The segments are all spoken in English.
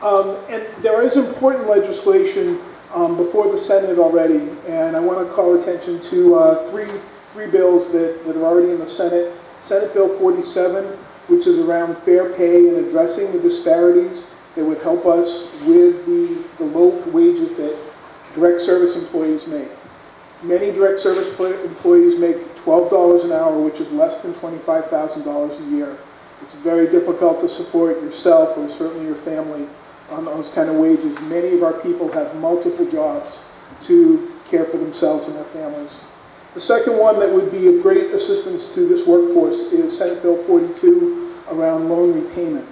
And there is important legislation before the Senate already, and I want to call attention to three bills that are already in the Senate. Senate Bill 47, which is around fair pay and addressing the disparities that would help us with the low wages that direct service employees make. Many direct service employees make $12 an hour, which is less than $25,000 a year. It's very difficult to support yourself or certainly your family on those kind of wages. Many of our people have multiple jobs to care for themselves and their families. The second one that would be of great assistance to this workforce is Senate Bill 42 around loan repayment.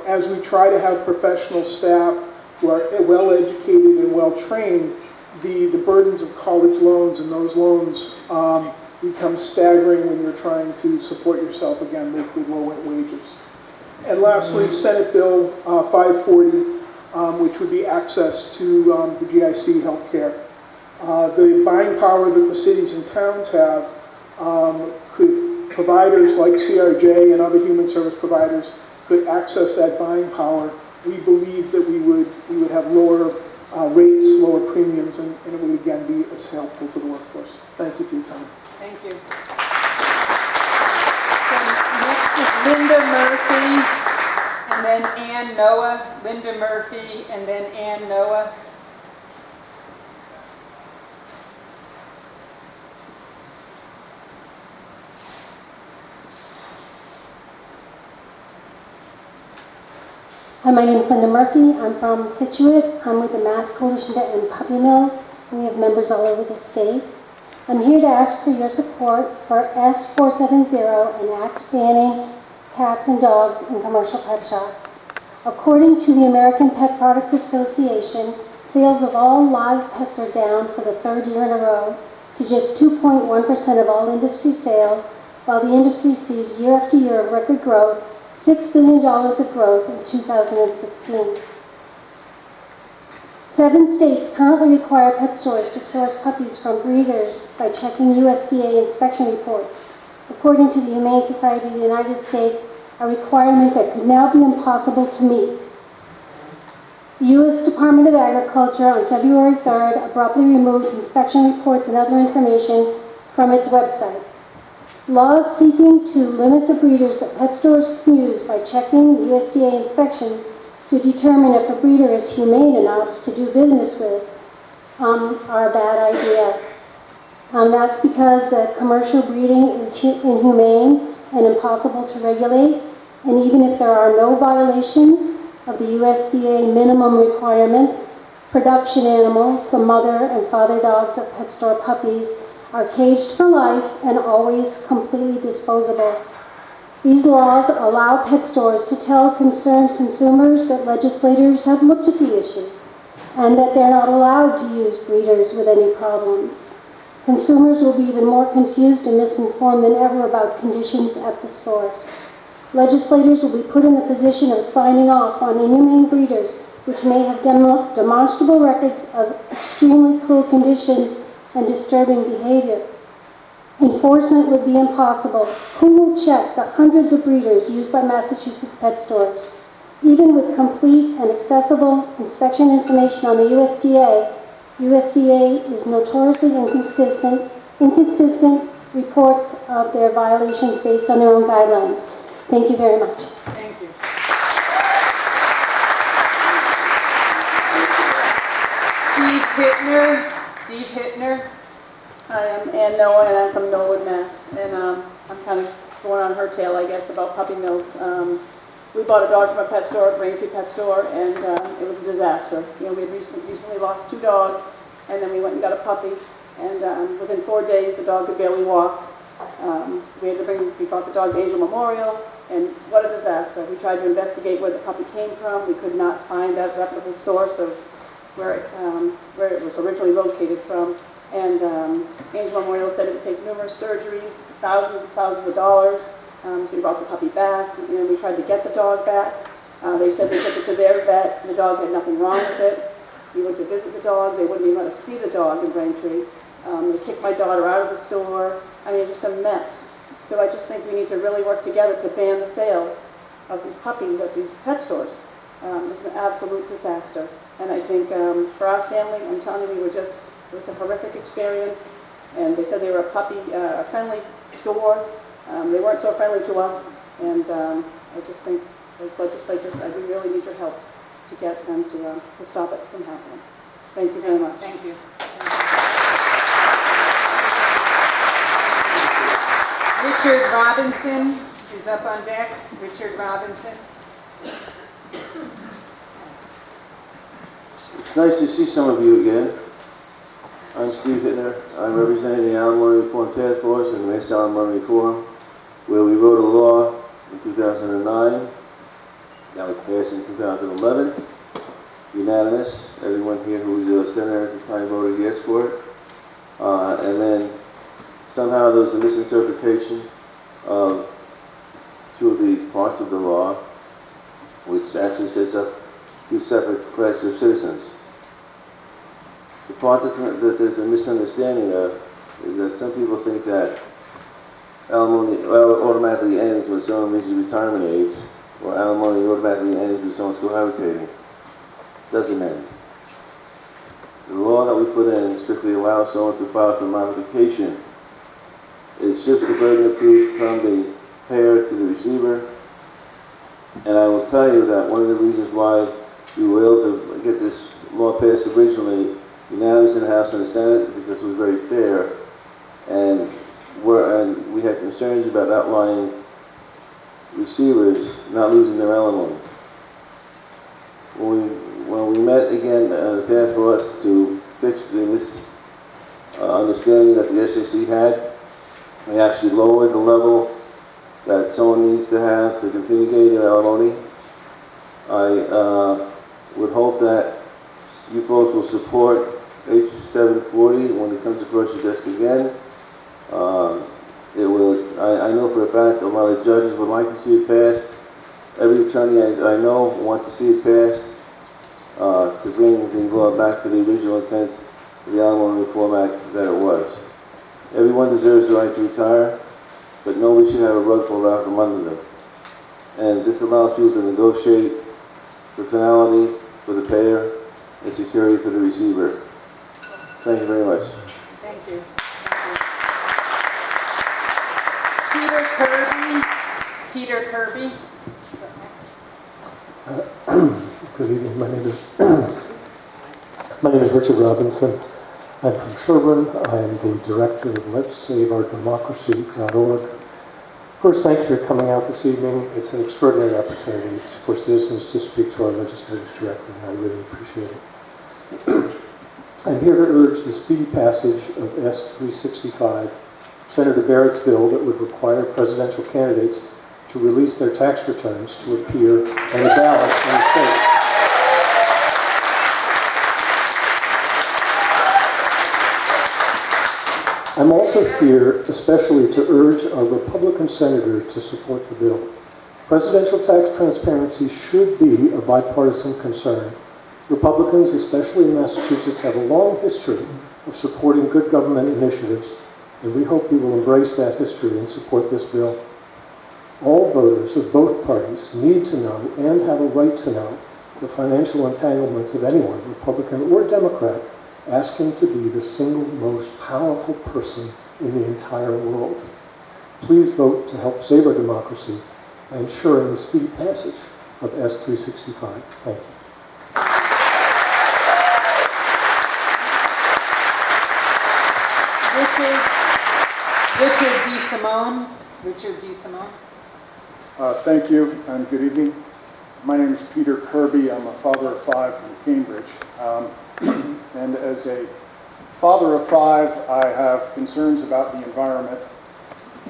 As we try to have professional staff who are well-educated and well-trained, the burdens of college loans and those loans become staggering when you're trying to support yourself again with low wages. And lastly, Senate Bill 540, which would be access to the GIC healthcare. The buying power that the cities and towns have, could providers like CRJ and other human service providers could access that buying power. We believe that we would have lower rates, lower premiums, and it would again be as helpful to the workforce. Thank you for your time. Thank you. Next is Linda Murphy, and then Ann Noah. Linda Murphy, and then Ann Noah. Hi, my name is Linda Murphy. I'm from Scituate. I'm with the Mass Coalition to End Puppy Mills. We have members all over the state. I'm here to ask for your support for S470, an act banning cats and dogs in commercial pet shops. According to the American Pet Products Association, sales of all live pets are down for the third year in a row to just 2.1% of all industry sales, while the industry sees year after year of record growth, $6 billion of growth in 2016. 7 states currently require pet stores to source puppies from breeders by checking USDA inspection reports. According to the Humane Society of the United States, a requirement that could now be impossible to meet. The U.S. Department of Agriculture on February 3rd abruptly removed inspection reports and other information from its website. Laws seeking to limit the breeders that pet stores can use by checking the USDA inspections to determine if a breeder is humane enough to do business with are a bad idea. That's because the commercial breeding is inhumane and impossible to regulate, and even if there are no violations of the USDA minimum requirements, production animals, the mother and father dogs of pet store puppies, are caged for life and always completely disposable. These laws allow pet stores to tell concerned consumers that legislators have looked at the issue and that they're not allowed to use breeders with any problems. Consumers will be even more confused and misinformed than ever about conditions at the source. Legislators will be put in the position of signing off on inhumane breeders, which may have demonstrable records of extremely cruel conditions and disturbing behavior. Enforcement would be impossible. Who will check the hundreds of breeders used by Massachusetts pet stores? Even with complete and accessible inspection information on the USDA is notoriously inconsistent reports of their violations based on their own guidelines. Thank you very much. Thank you. Steve Hittner. Hi, I'm Ann Noah, and I'm from Norwood, Mass. And I'm kind of going on her tail, I guess, about puppy mills. We bought a dog from a pet store, a Braintree pet store, and it was a disaster. You know, we had recently lost 2 dogs, and then we went and got a puppy. And within 4 days, the dog could barely walk. So we brought the dog to Angel Memorial, and what a disaster. We tried to investigate where the puppy came from. We could not find a reputable source of where it was originally located from. And Angel Memorial said it would take numerous surgeries, thousands and thousands of dollars. So we brought the puppy back, and we tried to get the dog back. They said they took it to their vet, and the dog had nothing wrong with it. We went to visit the dog. They wouldn't even let us see the dog in Braintree. They kicked my daughter out of the store. I mean, just a mess. So I just think we need to really work together to ban the sale of these puppies at these pet stores. It was an absolute disaster. And I think for our family, I'm telling you, it was a horrific experience. And they said they were a puppy-friendly store. They weren't so friendly to us. And I just think, as legislators, we really need your help to get them to stop it from happening. Thank you very much. Thank you. Richard Robinson is up on deck. Richard Robinson. It's nice to see some of you again. I'm Steve Hittner. I'm representing the Alimony Reform Task Force and the Mass Alimony Reform, where we wrote a law in 2009. That was passed in 2011. Unanimous. Everyone here who's a senator at the time voted yes for it. And then somehow there was a misinterpretation of two of the parts of the law, which actually sets up two separate classes of citizens. The part that there's a misunderstanding of is that some people think that alimony automatically ends when someone reaches retirement age, or alimony automatically ends when someone's cohabitating. It doesn't end. The law that we put in strictly allows someone to file for modification. It shifts the burden of proof from the payer to the receiver. And I will tell you that one of the reasons why we were able to get this law passed originally, unanimous in the House and the Senate, because it was very fair, and we had concerns about outlying receivers not losing their alimony. When we met again, the task force to fix the misunderstanding that the SEC had, we actually lowered the level that someone needs to have to continue getting their alimony. I would hope that you folks will support H740 when it comes across your desk again. I know for a fact a lot of judges would like to see it passed. Every attorney I know wants to see it passed to bring the law back to the original intent of the Alimony Reform Act that it was. Everyone deserves the right to retire, but nobody should have a rug pulled out from under them. And this allows people to negotiate for finality for the payer and security for the receiver. Thank you very much. Thank you. Peter Kirby. Peter Kirby. Is up next? Good evening. My name is Richard Robinson. I'm from Sherburne. I am the director of Let'sSaveOurDemocracy.org. First, thank you for coming out this evening. It's an extraordinary opportunity for citizens to speak to our legislators directly, and I really appreciate it. I'm here to urge the speedy passage of S-365, Senator Barrett's bill that would require presidential candidates to release their tax returns to appear on the ballot in the state. I'm also here especially to urge our Republican senators to support the bill. Presidential tax transparency should be a bipartisan concern. Republicans, especially in Massachusetts, have a long history of supporting good government initiatives, and we hope you will embrace that history and support this bill. All voters of both parties need to know and have a right to know the financial entanglements of anyone, Republican or Democrat, asking to be the single most powerful person in the entire world. Please vote to help save our democracy by ensuring the speedy passage of S-365. Thank you. Richard DeSimone. Richard DeSimone. Thank you and good evening. My name is Peter Kirby. I'm a father of five from Cambridge. And as a father of five, I have concerns about the environment.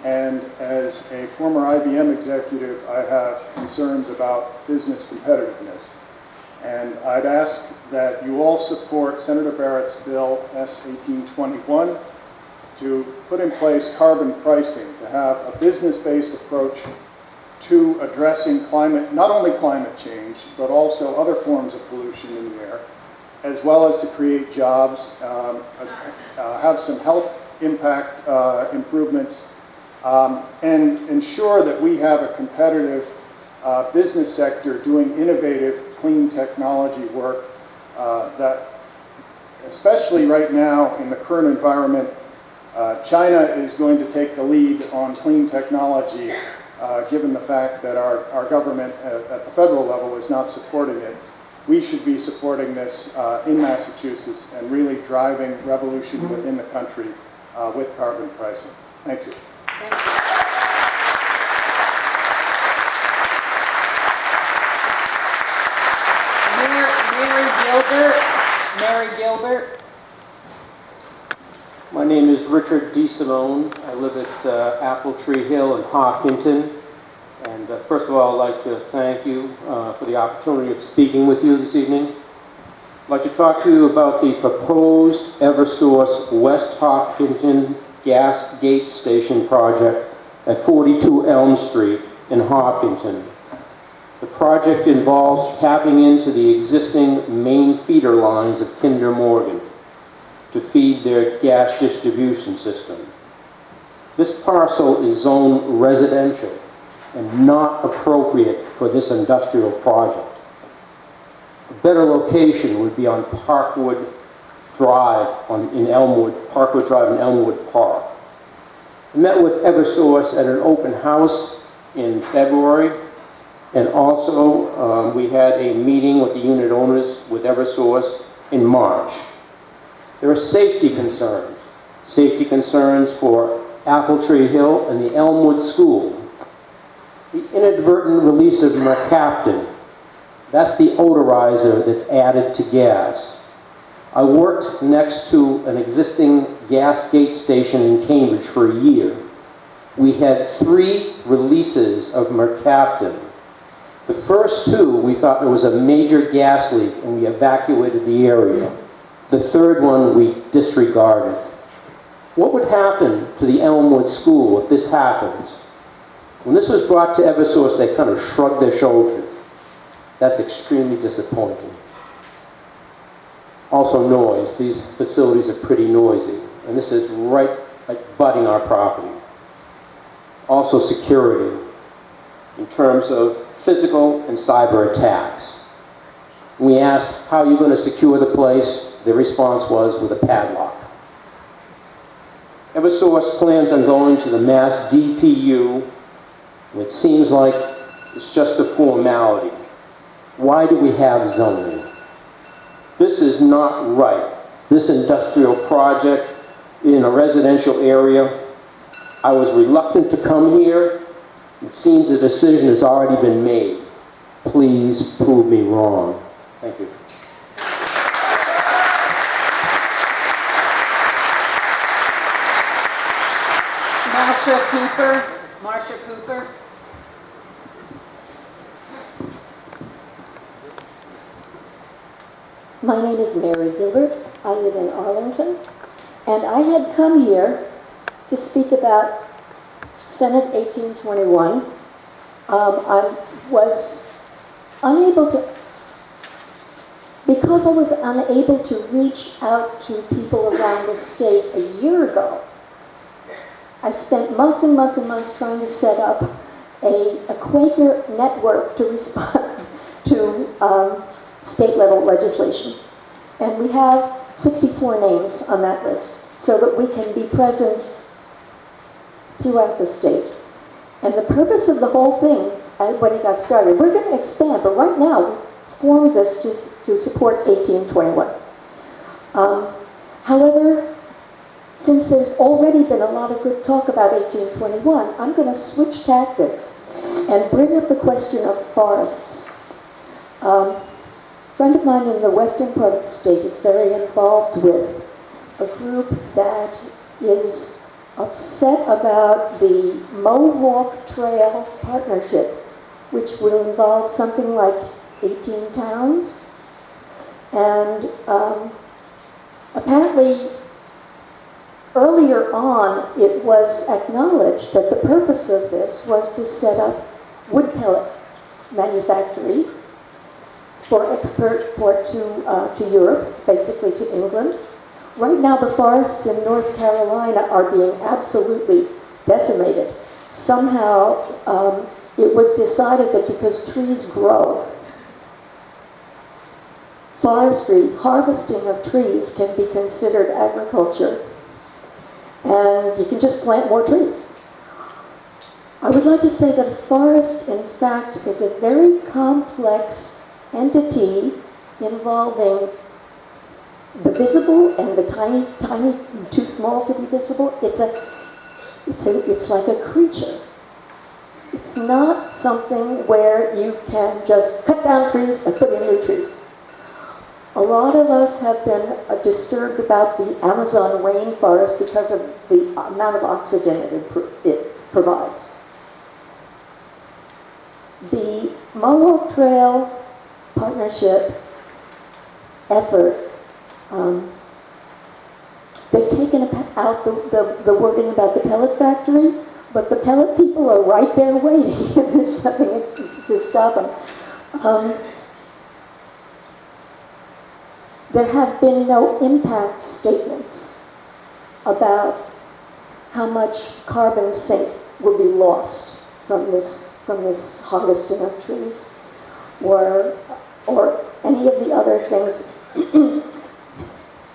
And as a former IBM executive, I have concerns about business competitiveness. And I'd ask that you all support Senator Barrett's bill S-1821 to put in place carbon pricing, to have a business-based approach to addressing climate, not only climate change, but also other forms of pollution in the air, as well as to create jobs, have some health impact improvements, and ensure that we have a competitive business sector doing innovative, clean technology work that, especially right now in the current environment, China is going to take the lead on clean technology, given the fact that our government at the federal level is not supporting it. We should be supporting this in Massachusetts and really driving revolution within the country with carbon pricing. Thank you. Mary Gilbert. My name is Richard D. Simone. I live at Apple Tree Hill in Hopkinton. And first of all, I'd like to thank you for the opportunity of speaking with you this evening. I'd like to talk to you about the proposed Eversource West Hopkinton Gas Gate Station project at 42 Elm Street in Hopkinton. The project involves tapping into the existing main feeder lines of Kinder Morgan to feed their gas distribution system. This parcel is zoned residential and not appropriate for this industrial project. A better location would be on Parkwood Drive in Elmwood Park. I met with Eversource at an open house in February, and also we had a meeting with the unit owners with Eversource in March. There are safety concerns for Apple Tree Hill and the Elmwood School. The inadvertent release of mercaptan, that's the odorizer that's added to gas. I worked next to an existing gas gate station in Cambridge for a year. We had 3 releases of mercaptan. The first 2, we thought there was a major gas leak and we evacuated the area. The third one we disregarded. What would happen to the Elmwood School if this happens? When this was brought to Eversource, they kind of shrugged their shoulders. That's extremely disappointing. Also noise. These facilities are pretty noisy, and this is right abutting our property. Also security, in terms of physical and cyber attacks. We asked, how are you going to secure the place? The response was, with a padlock. Eversource plans on going to the Mass DPU, and it seems like it's just a formality. Why do we have zoning? This is not right. This industrial project in a residential area, I was reluctant to come here. It seems a decision has already been made. Please prove me wrong. Thank you. Marsha Cooper. My name is Mary Gilbert. I live in Arlington, and I had come here to speak about Senate 1821. I was unable to, because I was unable to reach out to people around the state a year ago, I spent months and months and months trying to set up a Quaker network to respond to state-level legislation. And we have 64 names on that list so that we can be present throughout the state. And the purpose of the whole thing, when it got started, we're going to expand, but right now we formed this to support 1821. However, since there's already been a lot of good talk about 1821, I'm going to switch tactics and bring up the question of forests. A friend of mine in the western part of the state is very involved with a group that is upset about the Mohawk Trail Partnership, which will involve something like 18 towns. And apparently, earlier on, it was acknowledged that the purpose of this was to set up wood pellet manufactory for export to Europe, basically to England. Right now, the forests in North Carolina are being absolutely decimated. Somehow, it was decided that because trees grow, forestry, harvesting of trees can be considered agriculture, and you can just plant more trees. I would like to say that a forest, in fact, is a very complex entity involving the visible and the tiny, tiny, too small to be visible. It's like a creature. It's not something where you can just cut down trees and put in new trees. A lot of us have been disturbed about the Amazon rainforest because of the amount of oxygen it provides. The Mohawk Trail Partnership effort, they've taken out the wording about the pellet factory, but the pellet people are right there waiting, and there's nothing to stop them. There have been no impact statements about how much carbon sink will be lost from this harvesting of trees, or any of the other things.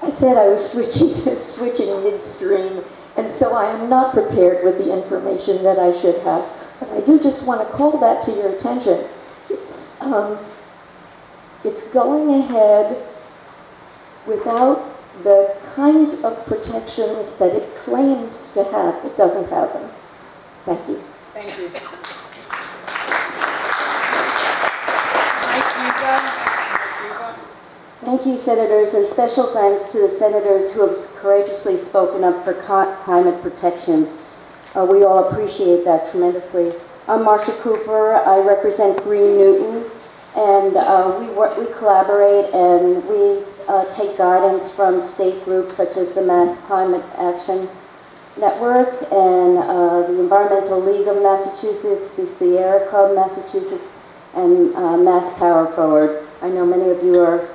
I said I was switching midstream, and so I am not prepared with the information that I should have. But I do just want to call that to your attention. It's going ahead without the kinds of protections that it claims to have. It doesn't have them. Thank you. Thank you. Mike Yuga. Thank you, Senators, and special thanks to the Senators who have courageously spoken up for climate protections. We all appreciate that tremendously. I'm Marsha Cooper. I represent Green Newton, and we collaborate and we take guidance from state groups such as the Mass Climate Action Network and the Environmental League of Massachusetts, the Sierra Club Massachusetts, and Mass Power Forward. I know many of you are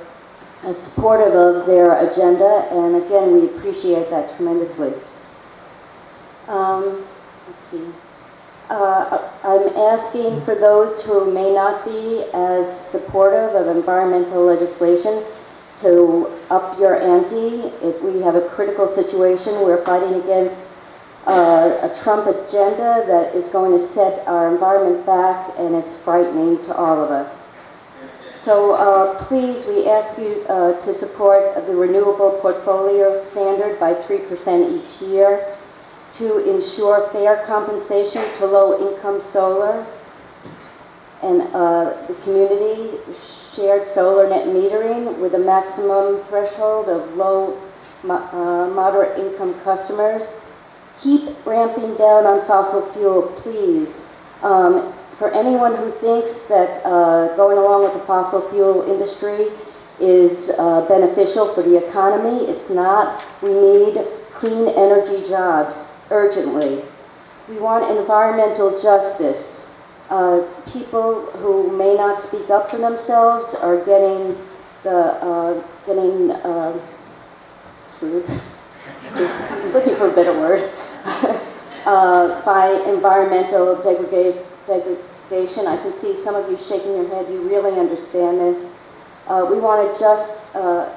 supportive of their agenda, and again, we appreciate that tremendously. Let's see. I'm asking for those who may not be as supportive of environmental legislation to up your ante. We have a critical situation. We're fighting against a Trump agenda that is going to set our environment back, and it's frightening to all of us. So please, we ask you to support the Renewable Portfolio Standard by 3% each year to ensure fair compensation to low-income solar and the community shared solar net metering with a maximum threshold of low, moderate income customers. Keep ramping down on fossil fuel, please. For anyone who thinks that going along with the fossil fuel industry is beneficial for the economy, it's not. We need clean energy jobs urgently. We want environmental justice. People who may not speak up for themselves are getting screwed. I'm looking for a better word. By environmental degradation. I can see some of you shaking your head. You really understand this. We want a just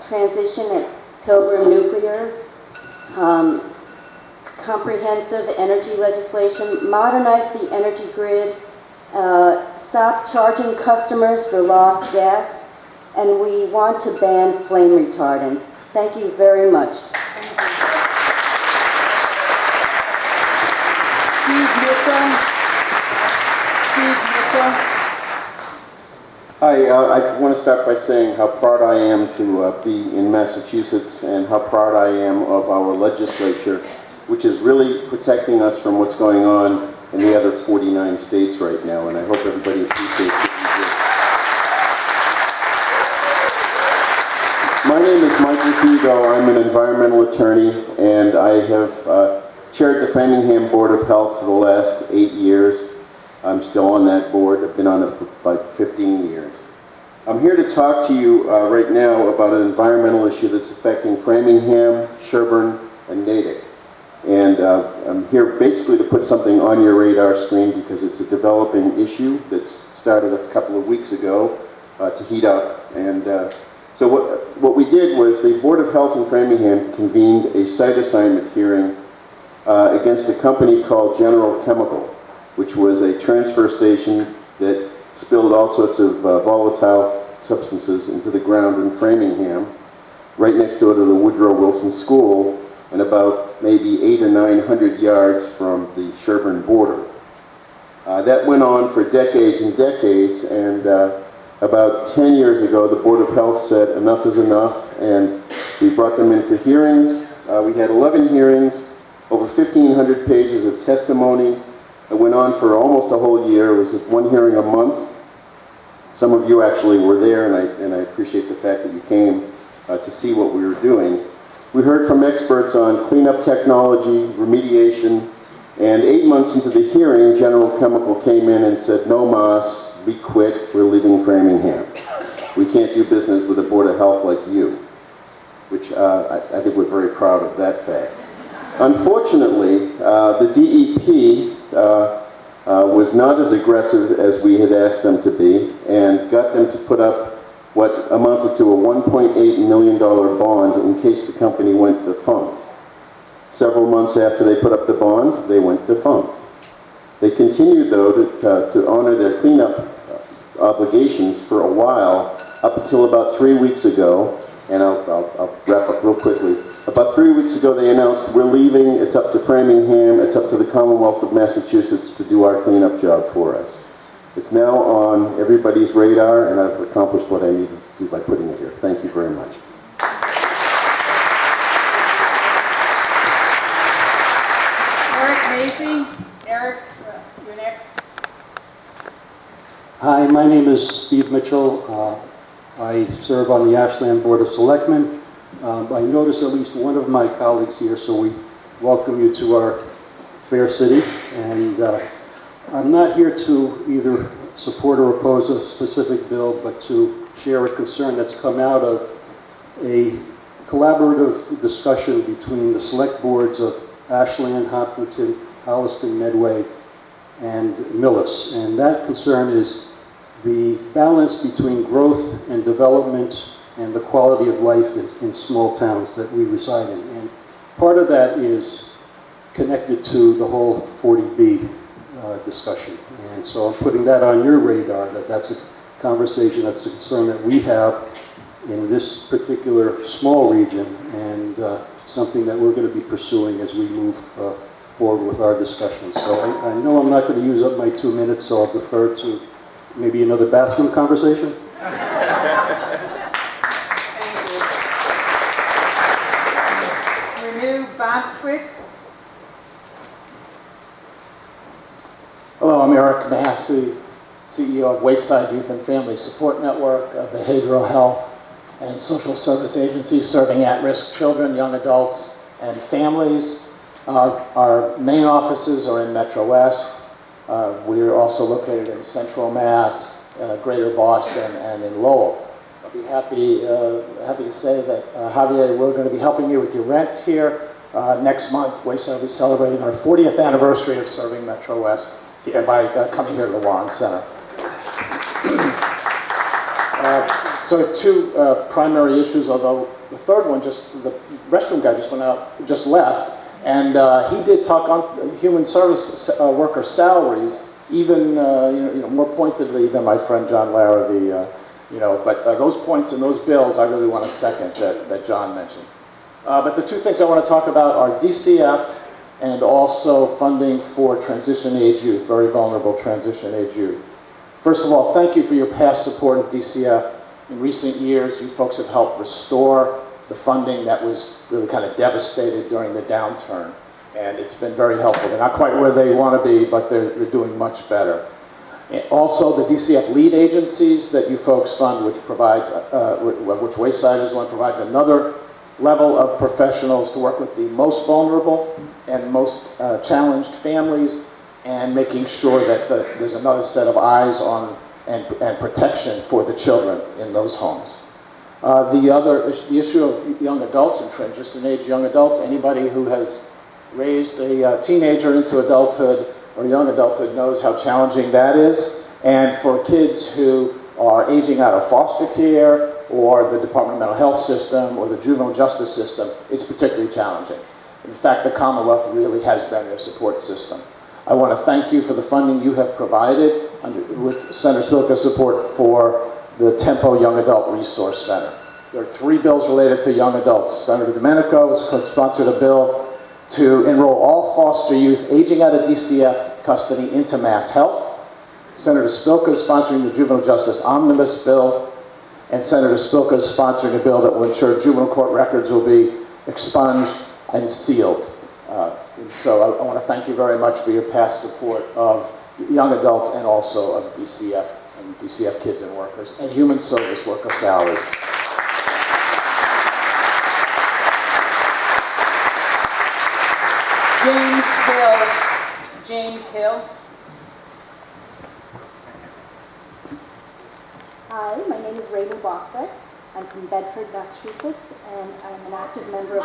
transition at Pilgrim Nuclear. Comprehensive energy legislation, modernize the energy grid, stop charging customers for lost gas, and we want to ban flame retardants. Thank you very much. Hi, I want to start by saying how proud I am to be in Massachusetts and how proud I am of our legislature, which is really protecting us from what's going on in the other 49 states right now, and I hope everybody appreciates what we do. My name is Michael Hugo. I'm an environmental attorney, and I have chaired the Framingham Board of Health for the last 8 years. I'm still on that board. I've been on it for about 15 years. I'm here to talk to you right now about an environmental issue that's affecting Framingham, Sherburne, and Natick. And I'm here basically to put something on your radar screen because it's a developing issue that's started a couple of weeks ago to heat up. And So what we did was the Board of Health in Framingham convened a site assignment hearing against a company called General Chemical, which was a transfer station that spilled all sorts of volatile substances into the ground in Framingham, right next door to the Woodrow Wilson School, and about maybe 800 or 900 yards from the Sherburne border. That went on for decades and decades, and about 10 years ago, the Board of Health said enough is enough, and we brought them in for hearings. We had 11 hearings, over 1,500 pages of testimony. It went on for almost a whole year. It was one hearing a month. Some of you actually were there, and I appreciate the fact that you came to see what we were doing. We heard from experts on cleanup technology, remediation, and 8 months into the hearing, General Chemical came in and said, "No mas, we quit, we're leaving Framingham. We can't do business with a Board of Health like you," which I think we're very proud of that fact. Unfortunately, the DEP was not as aggressive as we had asked them to be, and got them to put up what amounted to a $1.8 million bond in case the company went defunct. Several months after they put up the bond, they went defunct. They continued, though, to honor their cleanup obligations for a while, up until about 3 weeks ago, and I'll wrap up real quickly. About 3 weeks ago, they announced, "We're leaving, it's up to Framingham, it's up to the Commonwealth of Massachusetts to do our cleanup job for us." It's now on everybody's radar, and I've accomplished what I needed to do by putting it here. Thank you very much. Eric Macy. Eric, you're next. Hi, my name is Steve Mitchell. I serve on the Ashland Board of Selectmen. I noticed at least one of my colleagues here, so we welcome you to our fair city. And I'm not here to either support or oppose a specific bill, but to share a concern that's come out of a collaborative discussion between the select boards of Ashland, Hopkinton, Holliston, Medway, and Millis. And that concern is the balance between growth and development and the quality of life in small towns that we reside in. And part of that is connected to the whole 40B discussion. And so I'm putting that on your radar, that's a conversation, that's a concern that we have in this particular small region, and something that we're going to be pursuing as we move forward with our discussion. So I know I'm not going to use up my 2 minutes, so I'll defer to maybe another bathroom conversation. Renew Boswick. Hello, I'm Eric Massey, CEO of Wayside Youth and Family Support Network, a behavioral health and social service agency serving at-risk children, young adults, and families. Our main offices are in Metro West. We're also located in Central Mass, Greater Boston, and in Lowell. I'll be happy to say that, Javier, we're going to be helping you with your rent here. Next month, Wayside will be celebrating our 40th anniversary of serving Metro West by coming here to the Warren Center. So I have two primary issues, although the third one, the restroom guy just left, and he did talk on human service worker salaries, even more pointedly than my friend John Larrabee. But those points and those bills, I really want to second that John mentioned. But the two things I want to talk about are DCF and also funding for transition-age youth, very vulnerable transition-age youth. First of all, thank you for your past support of DCF. In recent years, you folks have helped restore the funding that was really kind of devastated during the downturn, and it's been very helpful. They're not quite where they want to be, but they're doing much better. And also, the DCF lead agencies that you folks fund, which provides, which Wayside is one, provides another level of professionals to work with the most vulnerable and most challenged families, and making sure that there's another set of eyes on and protection for the children in those homes. The issue of young adults and transition-age young adults, anybody who has raised a teenager into adulthood or young adulthood knows how challenging that is. And for kids who are aging out of foster care or the Department of Mental Health system or the juvenile justice system, it's particularly challenging. In fact, the Commonwealth really has been their support system. I want to thank you for the funding you have provided with Senator Spilka's support for the Tempo Young Adult Resource Center. There are 3 bills related to young adults. Senator Domenico has co-sponsored a bill to enroll all foster youth aging out of DCF custody into Mass Health. Senator Spilka is sponsoring the Juvenile Justice Omnibus Bill, and Senator Spilka is sponsoring a bill that will ensure juvenile court records will be expunged and sealed. And so I want to thank you very much for your past support of young adults and also of DCF and DCF kids and workers and human service worker salaries. James Hill. Hi, my name is Raven Bostwick. I'm from Bedford, Massachusetts, and I'm an active member of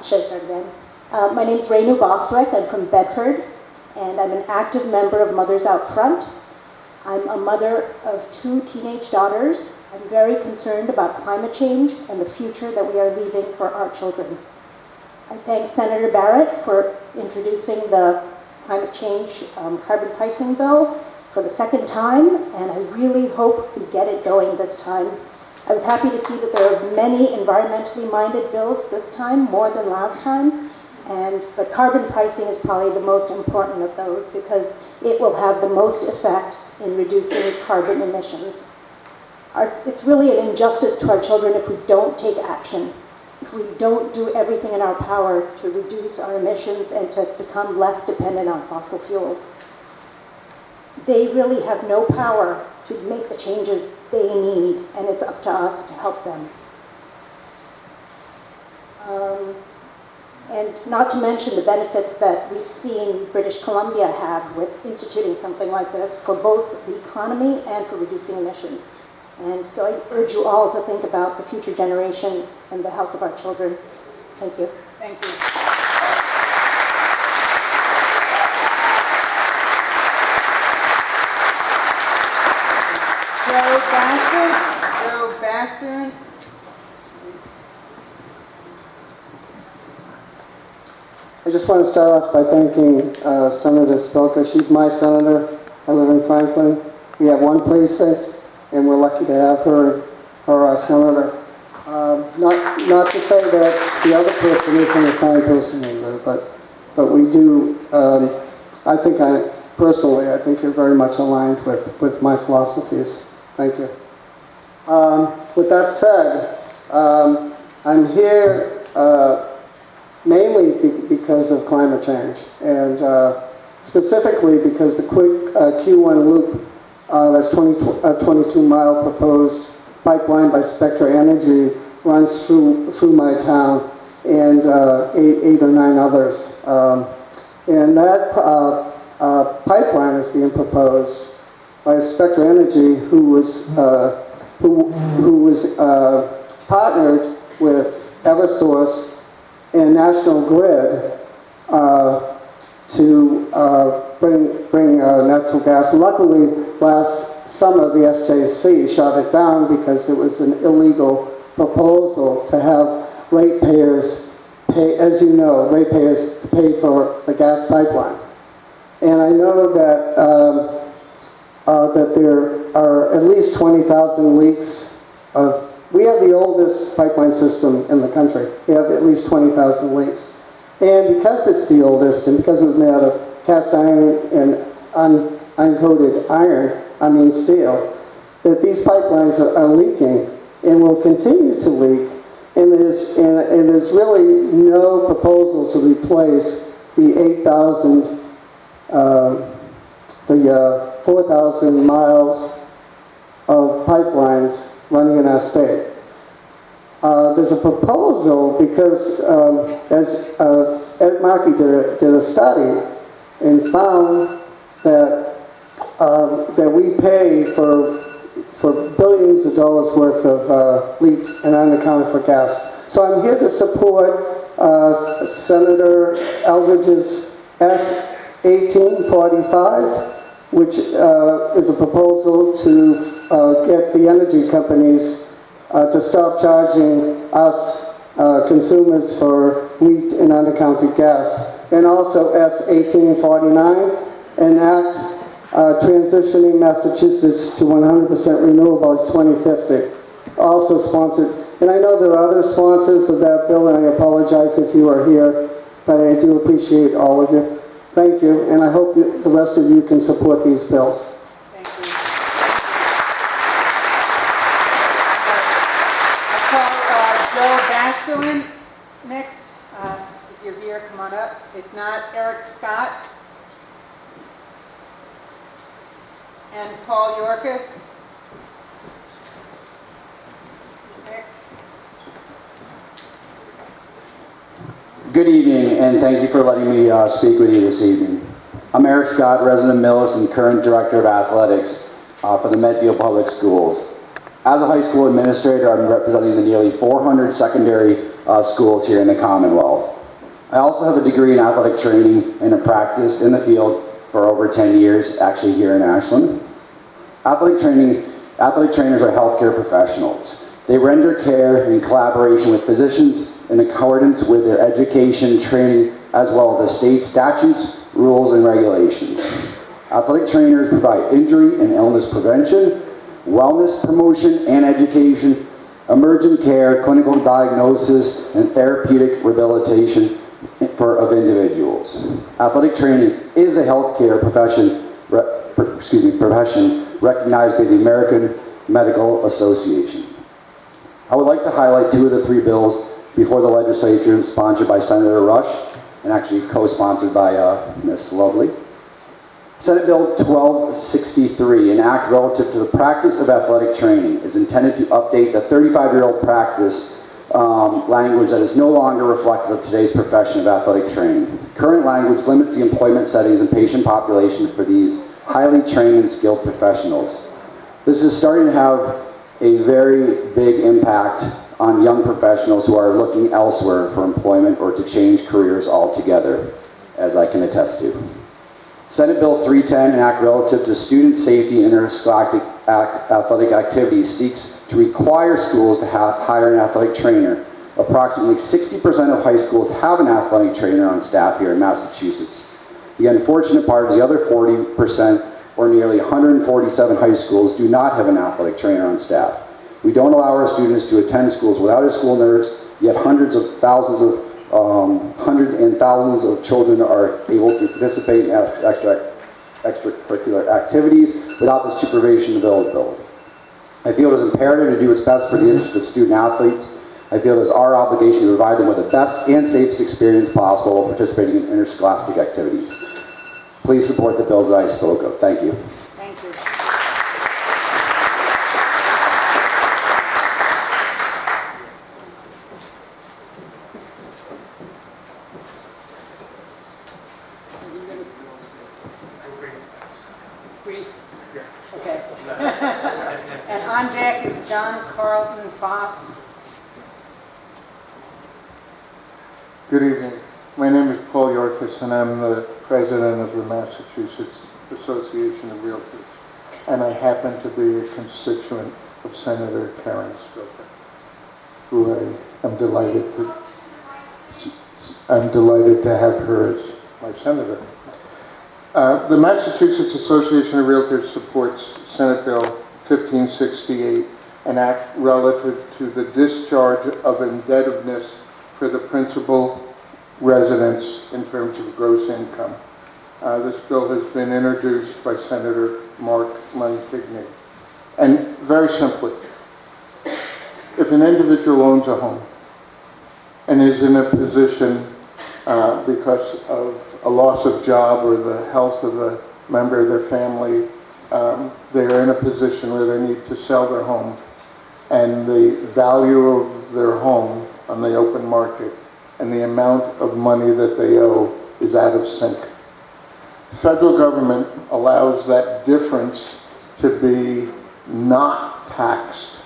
should I start again? My name is Renu Bostwick. I'm from Bedford, and I'm an active member of Mothers Out Front. I'm a mother of 2 teenage daughters. I'm very concerned about climate change and the future that we are leaving for our children. I thank Senator Barrett for introducing the climate change carbon pricing bill for the 2nd time, and I really hope we get it going this time. I was happy to see that there are many environmentally minded bills this time, more than last time, but carbon pricing is probably the most important of those because it will have the most effect in reducing carbon emissions. It's really an injustice to our children if we don't take action, if we don't do everything in our power to reduce our emissions and to become less dependent on fossil fuels. They really have no power to make the changes they need, and it's up to us to help them. And not to mention the benefits that we've seen British Columbia have with instituting something like this for both the economy and for reducing emissions. And so I urge you all to think about the future generation and the health of our children. Thank you. Thank you. Joe Basson. I just want to start off by thanking Senator Spilka. She's my senator. I live in Franklin. We have 1 precinct, and we're lucky to have her our senator. Not to say that the other person isn't a fine person in there, but we do. I think I think you're very much aligned with my philosophies. Thank you. With that said, I'm here mainly because of climate change, and specifically because the quick Q1 loop, that's 22-mile proposed pipeline by Spectra Energy runs through my town and 8 or 9 others. And that pipeline is being proposed by Spectra Energy, who was partnered with Eversource and National Grid to bring natural gas. Luckily, last summer the SJC shot it down because it was an illegal proposal to have ratepayers pay, as you know, ratepayers pay for the gas pipeline. And I know that that there are at least 20,000 leaks of. We have the oldest pipeline system in the country. We have at least 20,000 leaks. And because it's the oldest, and because it was made out of cast iron and uncoated iron, steel, that these pipelines are leaking and will continue to leak. And there's really no proposal to replace the 4,000 miles of pipelines running in our state. There's a proposal because as Ed Markey did a study and found that we pay for billions of dollars worth of leaked and unaccounted for gas. So I'm here to support Senator Eldridge's S 1845 which is a proposal to get the energy companies to stop charging us consumers for leaked and undercounted gas. And also S1849, an act transitioning Massachusetts to 100% renewables 2050, also sponsored. And I know there are other sponsors of that bill, and I apologize if you are here, but I do appreciate all of you. Thank you, and I hope the rest of you can support these bills. Thank you. I'll call Joe Basselin next. If you're here, come on up. If not, Eric Scott. And Paul Yorkus. Who's next? Good evening, and thank you for letting me speak with you this evening. I'm Eric Scott, resident of Millis and current director of athletics for the Medfield Public Schools. As a high school administrator, I'm representing the nearly 400 secondary schools here in the Commonwealth. I also have a degree in athletic training and have practiced in the field for over 10 years, actually here in Ashland. Athletic trainers are healthcare professionals. They render care in collaboration with physicians in accordance with their education, training, as well as the state statutes, rules, and regulations. Athletic trainers provide injury and illness prevention, wellness promotion and education, emergent care, clinical diagnosis, and therapeutic rehabilitation of individuals. Athletic training is a healthcare profession recognized by the American Medical Association. I would like to highlight two of the three bills before the legislature, sponsored by Senator Rush and actually co-sponsored by Ms. Lovely. Senate Bill 1263, an act relative to the practice of athletic training, is intended to update the 35-year-old practice language that is no longer reflective of today's profession of athletic training. Current language limits the employment settings and patient population for these highly trained and skilled professionals. This is starting to have a very big impact on young professionals who are looking elsewhere for employment or to change careers altogether, as I can attest to. Senate Bill 310, an act relative to student safety and interscholastic athletic activities, seeks to require schools to hire an athletic trainer. Approximately 60% of high schools have an athletic trainer on staff here in Massachusetts. The unfortunate part is the other 40%, or nearly 147 high schools, do not have an athletic trainer on staff. We don't allow our students to attend schools without a school nurse, yet hundreds and thousands of children are able to participate in extracurricular activities without the supervision availability. I feel it is imperative to do what's best for the interest of student athletes. I feel it is our obligation to provide them with the best and safest experience possible while participating in interscholastic activities. Please support the bills that I spoke of. Thank you. Thank you. Brief? Okay. And on deck is John Carlton-Foss. Good evening. My name is Paul Yorkus, and I'm the president of the Massachusetts Association of Realtors. And I happen to be a constituent of Senator Karen Stoker, who I'm delighted to have her as my senator. The Massachusetts Association of Realtors supports Senate Bill 1568, an act relative to the discharge of indebtedness for the principal residence in terms of gross income. This bill has been introduced by Senator Mark Montigny. And very simply, if an individual owns a home and is in a position because of a loss of job or the health of a member of their family, they are in a position where they need to sell their home, and the value of their home on the open market and the amount of money that they owe is out of sync. The federal government allows that difference to be not taxed,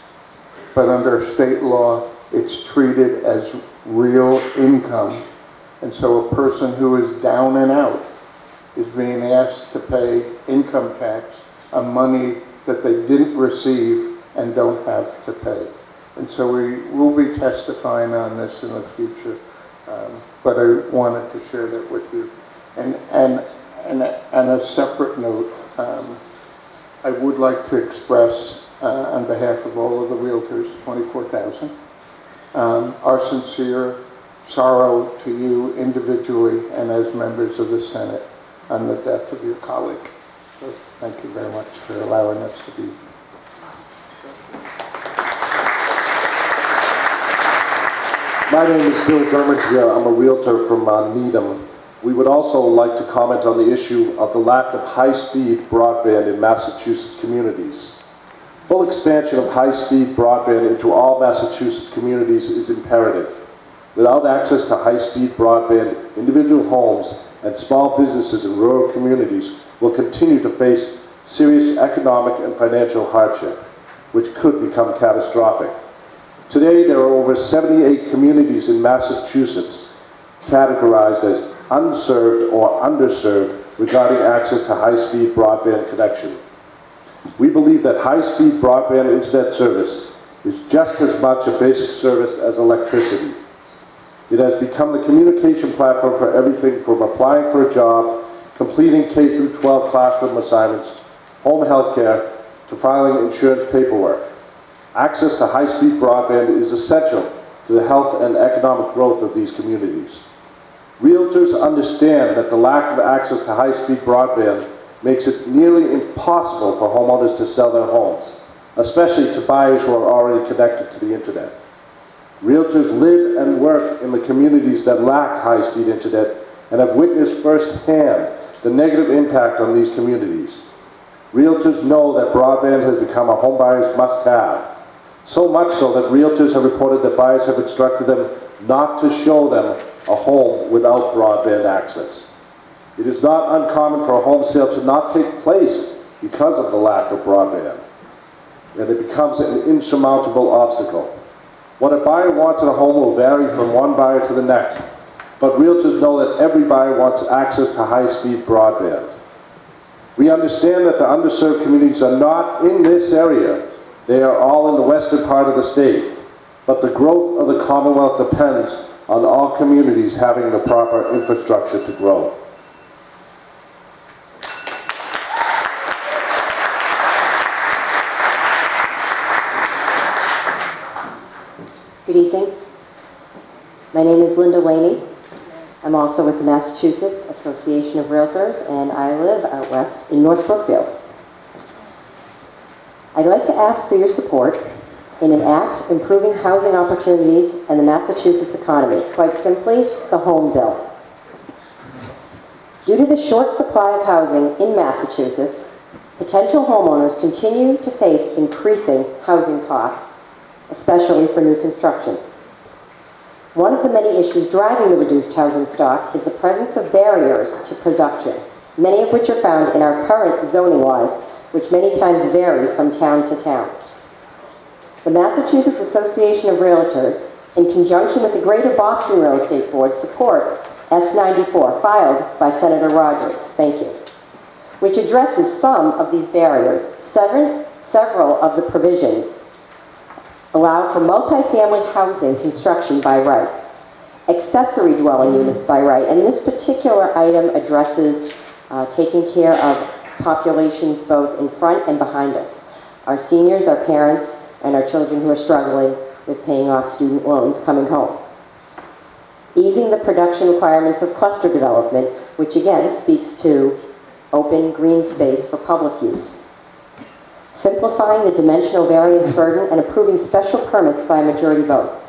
but under state law, it's treated as real income. And so a person who is down and out is being asked to pay income tax on money that they didn't receive and don't have to pay. And so we will be testifying on this in the future, but I wanted to share that with you. And a separate note, I would like to express on behalf of all of the realtors, 24,000, our sincere sorrow to you individually and as members of the Senate on the death of your colleague. So thank you very much for allowing us to be. My name is Bill Dermage. I'm a realtor from Needham. We would also like to comment on the issue of the lack of high-speed broadband in Massachusetts communities. Full expansion of high-speed broadband into all Massachusetts communities is imperative. Without access to high-speed broadband, individual homes and small businesses in rural communities will continue to face serious economic and financial hardship, which could become catastrophic. Today, there are over 78 communities in Massachusetts categorized as unserved or underserved regarding access to high-speed broadband connection. We believe that high-speed broadband internet service is just as much a basic service as electricity. It has become the communication platform for everything from applying for a job, completing K-12 classroom assignments, home health care, to filing insurance paperwork. Access to high-speed broadband is essential to the health and economic growth of these communities. Realtors understand that the lack of access to high-speed broadband makes it nearly impossible for homeowners to sell their homes, especially to buyers who are already connected to the internet. Realtors live and work in the communities that lack high-speed internet and have witnessed firsthand the negative impact on these communities. Realtors know that broadband has become a homebuyer's must-have, so much so that realtors have reported that buyers have instructed them not to show them a home without broadband access. It is not uncommon for a home sale to not take place because of the lack of broadband, and it becomes an insurmountable obstacle. What a buyer wants in a home will vary from one buyer to the next, but realtors know that every buyer wants access to high-speed broadband. We understand that the underserved communities are not in this area. They are all in the western part of the state, but the growth of the Commonwealth depends on all communities having the proper infrastructure to grow. Good evening. My name is Linda Laney. I'm also with the Massachusetts Association of Realtors, and I live out west in North Brookfield. I'd like to ask for your support in an act improving housing opportunities and the Massachusetts economy, quite simply, the home bill. Due to the short supply of housing in Massachusetts, potential homeowners continue to face increasing housing costs, especially for new construction. One of the many issues driving the reduced housing stock is the presence of barriers to production, many of which are found in our current zoning laws, which many times vary from town to town. The Massachusetts Association of Realtors, in conjunction with the Greater Boston Real Estate Board, support S-94, filed by Senator Rodrigues, thank you, which addresses some of these barriers. Several of the provisions allow for multifamily housing construction by right, accessory dwelling units by right, and this particular item addresses taking care of populations both in front and behind us. Our seniors, our parents, and our children who are struggling with paying off student loans coming home. Easing the production requirements of cluster development, which again speaks to open green space for public use. Simplifying the dimensional variance burden and approving special permits by a majority vote.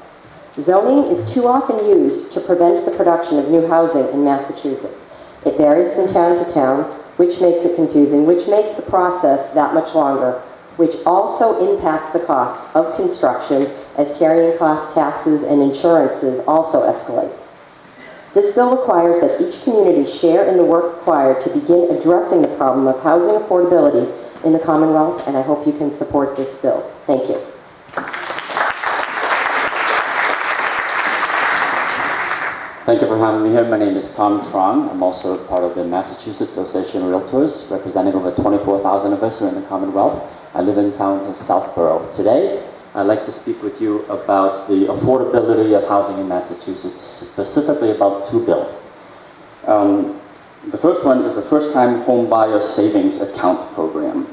Zoning is too often used to prevent the production of new housing in Massachusetts. It varies from town to town, which makes it confusing, which makes the process that much longer, which also impacts the cost of construction as carrying costs, taxes, and insurances also escalate. This bill requires that each community share in the work required to begin addressing the problem of housing affordability in the Commonwealth, and I hope you can support this bill. Thank you. Thank you for having me here. My name is Tom Trong. I'm also part of the Massachusetts Association of Realtors, representing over 24,000 of us here in the Commonwealth. I live in town of Southborough. Today, I'd like to speak with you about the affordability of housing in Massachusetts, specifically about two bills. The first one is the first-time home buyer savings account program.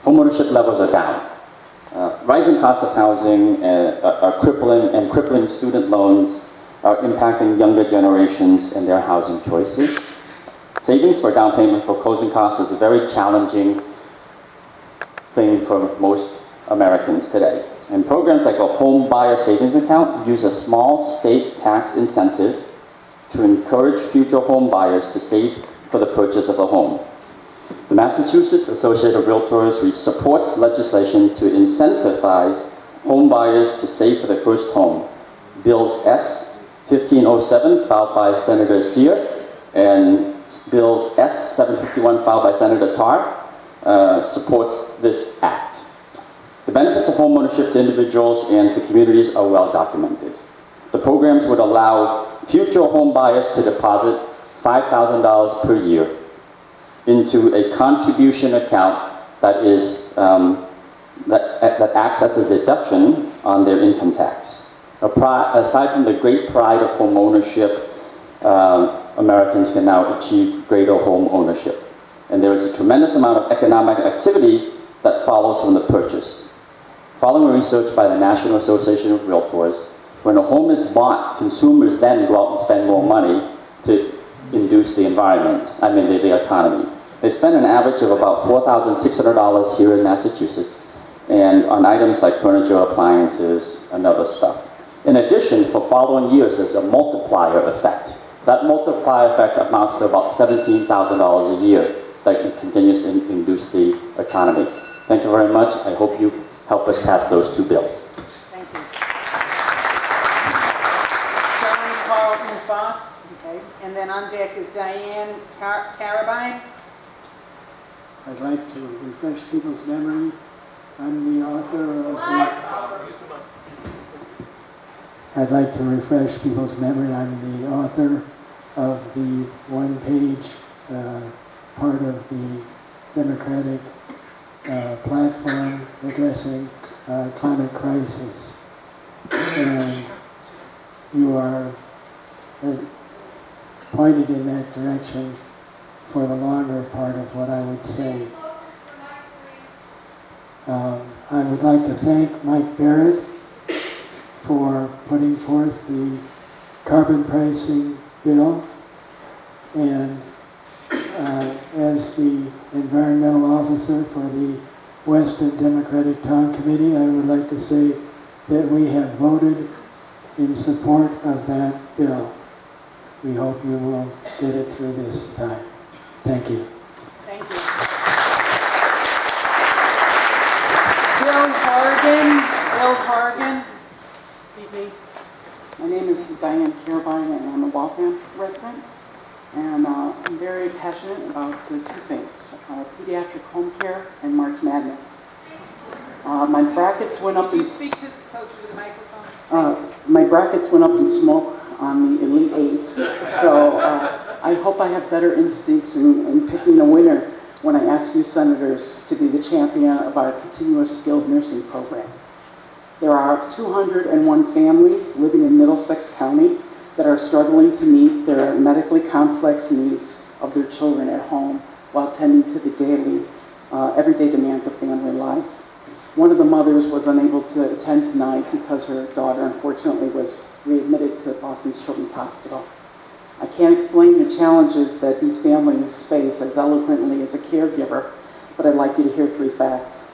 Homeownership levels are down. Rising costs of housing are crippling student loans, are impacting younger generations in their housing choices. Savings for down payment for closing costs is a very challenging thing for most Americans today. And programs like a home buyer savings account use a small state tax incentive to encourage future home buyers to save for the purchase of a home. The Massachusetts Association of Realtors supports legislation to incentivize home buyers to save for their first home. Bills S 1507, filed by Senator Sear, and Bills S 751, filed by Senator Tarr, supports this act. The benefits of homeownership to individuals and to communities are well documented. The programs would allow future home buyers to deposit $5,000 per year into a contribution account that is that acts as a deduction on their income tax. Aside from the great pride of home ownership, Americans can now achieve greater home ownership. And there is a tremendous amount of economic activity that follows from the purchase. Following research by the National Association of Realtors, when a home is bought, consumers then go out and spend more money to induce the the economy. They spend an average of about $4,600 here in Massachusetts, and on items like furniture, appliances, and other stuff. In addition, for following years, there's a multiplier effect. That multiplier effect amounts to about $17,000 a year that continues to induce the economy. Thank you very much. I hope you help us pass those two bills. Thank you. John Carlton-Foss, okay. And then on deck is Diane Carabine. I'd like to refresh people's memory. I'm the author of I'd like to refresh people's memory. I'm the author of the one-page part of the Democratic platform addressing climate crisis. And you are pointed in that direction for the longer part of what I would say. I would like to thank Mike Barrett for putting forth the carbon pricing bill, and as the environmental officer for the Weston Democratic Town Committee, I would like to say that we have voted in support of that bill. We hope you will get it through this time. Thank you. Thank you. Bill Hargan. Excuse me. My name is Diane Carabine, and I'm a Waltham resident. And I'm very passionate about two things, pediatric home care and March Madness. My brackets went up in... Speak closer to the microphone. My brackets went up in smoke on the Elite Eight, so I hope I have better instincts in picking a winner when I ask you senators to be the champion of our continuous skilled nursing program. There are 201 families living in Middlesex County that are struggling to meet their medically complex needs of their children at home while tending to the daily, everyday demands of family life. One of the mothers was unable to attend tonight because her daughter, unfortunately, was readmitted to Boston Children's Hospital. I can't explain the challenges that these families face as eloquently as a caregiver, but I'd like you to hear three facts.